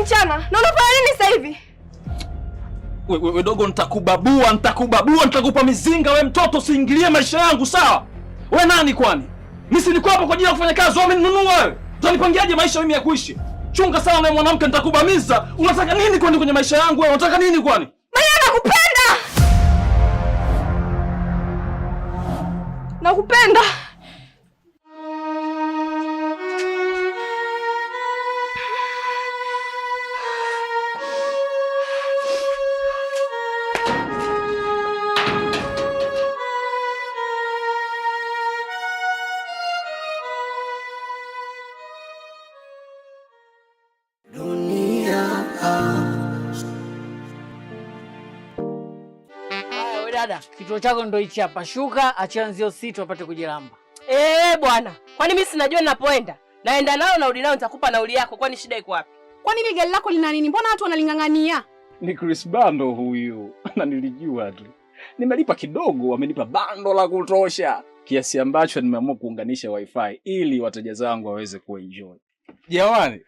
mchana. Na unafanya nini sasa hivi? Wewe dogo, nitakupa mizinga. We mtoto, usiingilie maisha yangu, sawa? We nani kwani? Mimi si niko hapa kwa ajili ya kufanya kazi, wewe umeninunua wewe. Utanipangiaje maisha mimi ya kuishi? Chunga sana na mwanamke, nitakubamiza. Unataka nini kwani kwenye maisha yangu wewe? Unataka nini kwani? Maya, nakupenda. Dada, kituo chako ndo hichi hapa. Shuka, achia nzio sito apate kujilamba. Bwana, kwani mimi sinajua ninapoenda? Naenda nao na urudi nao, nitakupa nauli yako. Kwani shida iko wapi? Kwani ile gari lako lina nini? Mbona watu wanalingangania? Ni Chris Bando huyu. Na nilijua tu. Nimelipa kidogo, wamenipa bando la kutosha, kiasi ambacho nimeamua kuunganisha wifi ili wateja zangu waweze kuenjoy. Jamani,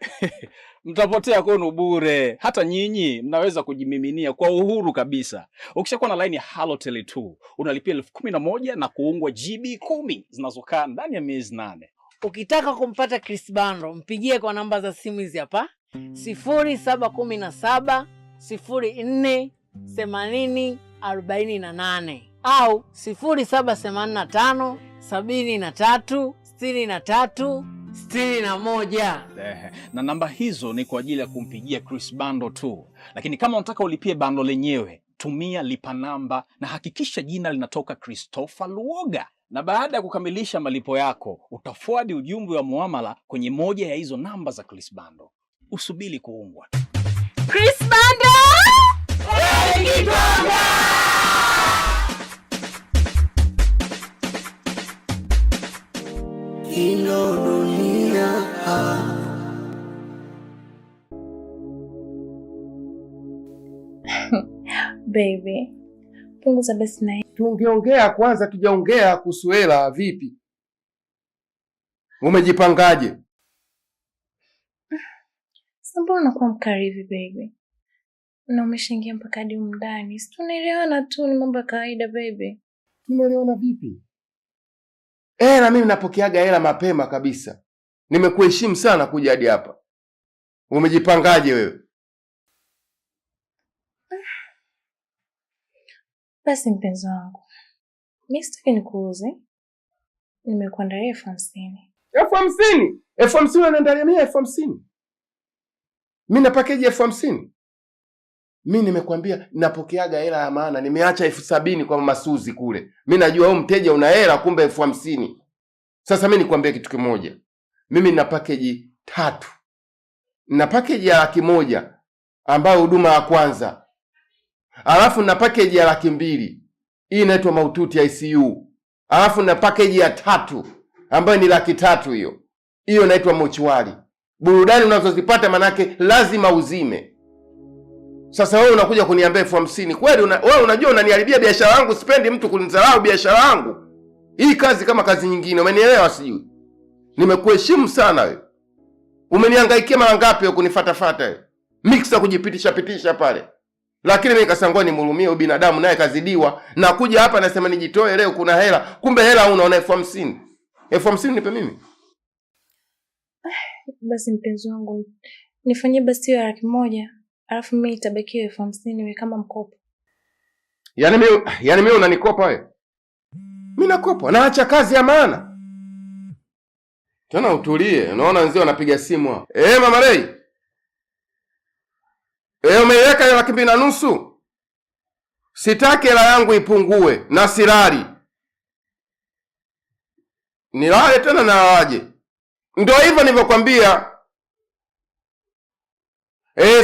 mtapotea kwenu bure. Hata nyinyi mnaweza kujimiminia kwa uhuru kabisa. Ukishakuwa na line ya Halotel 2, unalipia 11,000 na kuungwa GB 10 zinazokaa ndani ya miezi 8. Ukitaka kumpata Chris Bando, mpigie kwa namba za simu hizi hapa. 0717 04 80 48 au 0785 73 63 61. Na namba hizo ni kwa ajili ya kumpigia Chris Bando tu. Lakini kama unataka ulipie bando lenyewe, tumia lipa namba na hakikisha jina linatoka Christopher Luoga. Na baada ya kukamilisha malipo yako, utafuadi ujumbe wa muamala kwenye moja ya hizo namba za Chris Bando. Usubiri kuungwa. Chris Bando! Baby, punguza basi na tungeongea kwanza, tujaongea kuhusu hela. Vipi, umejipangaje? Mbona unakuwa mkarivi baby? Na umeshaingia mpaka hadi ndani. Si tunaelewana tu, ni mambo ya kawaida baby. Tunaelewana vipi? Na mimi napokeaga hela mapema kabisa. Nimekuheshimu sana kuja hadi hapa. Umejipangaje wewe? Basi mpenzi wangu, mimi sitaki nikuuze. Nimekuandalia 50,000. 50,000? 50,000 unaandalia mimi 50,000? Mimi na package ya 50,000. Mimi nimekwambia napokeaga hela ya maana. Nimeacha 70,000 kwa Mama Suzi kule. Mimi najua wewe mteja una hela, kumbe 50,000. Sasa mimi nikwambie kitu kimoja. Mimi nina package 3. Nina package ya 100,000 ambayo huduma ya kwanza. Alafu nina package ya 200,000. Hii inaitwa mahututi ICU. Alafu nina package ya 3 ambayo ni 300,000 hiyo. Hiyo inaitwa mochwari. Burudani unazozipata manake lazima uzime. Sasa wewe unakuja kuniambia 50,000. Kweli wewe unajua unaniharibia biashara yangu, sipendi mtu kunidharau biashara yangu. Hii kazi kama kazi nyingine, umenielewa sijui? Nimekuheshimu sana wewe. Umenihangaikia mara ngapi wewe kunifuatafuata wewe? Mixa kujipitisha pitisha pale. Lakini mimi nikasangua nimhurumie binadamu naye kazidiwa, na kuja hapa nasema nijitoe leo kuna hela, kumbe hela unaona 50,000. 50,000 nipe mimi. Basi mpenzi wangu, nifanyie basi hiyo 100,000, alafu mimi itabakia 50,000 niwe kama mkopo. Yaani mimi unanikopa wewe? Mimi nakopa, naacha kazi ya maana. Tena utulie, unaona wenzio wanapiga simu hapo. Mama Rei. Umeiweka hiyo 2,500? Sitaki hela yangu ipungue na silali. Nilale tena na waje. Ndio hivyo nilivyokuambia.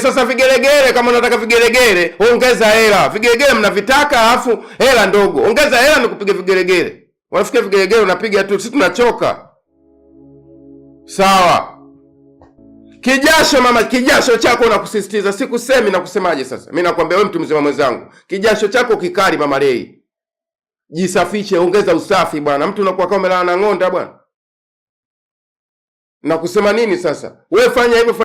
Sasa vigelegele, kama unataka vigelegele, ongeza hela. Vigelegele mnavitaka alafu hela ndogo. Ongeza hela nikupiga vigelegele. Wanafikia vigelegele unapiga tu, sisi tunachoka. Sawa. Kijasho mama, kijasho chako nakusisitiza, sikusemi na kusemaje sasa. Mimi nakwambia wewe mtu mzima mwenzangu, kijasho chako kikali Mama Rei. Jisafishe, ongeza usafi bwana. Mtu unakuwa kama umelala na ng'onda bwana. Na kusema nini sasa? Wewe fanya hivyo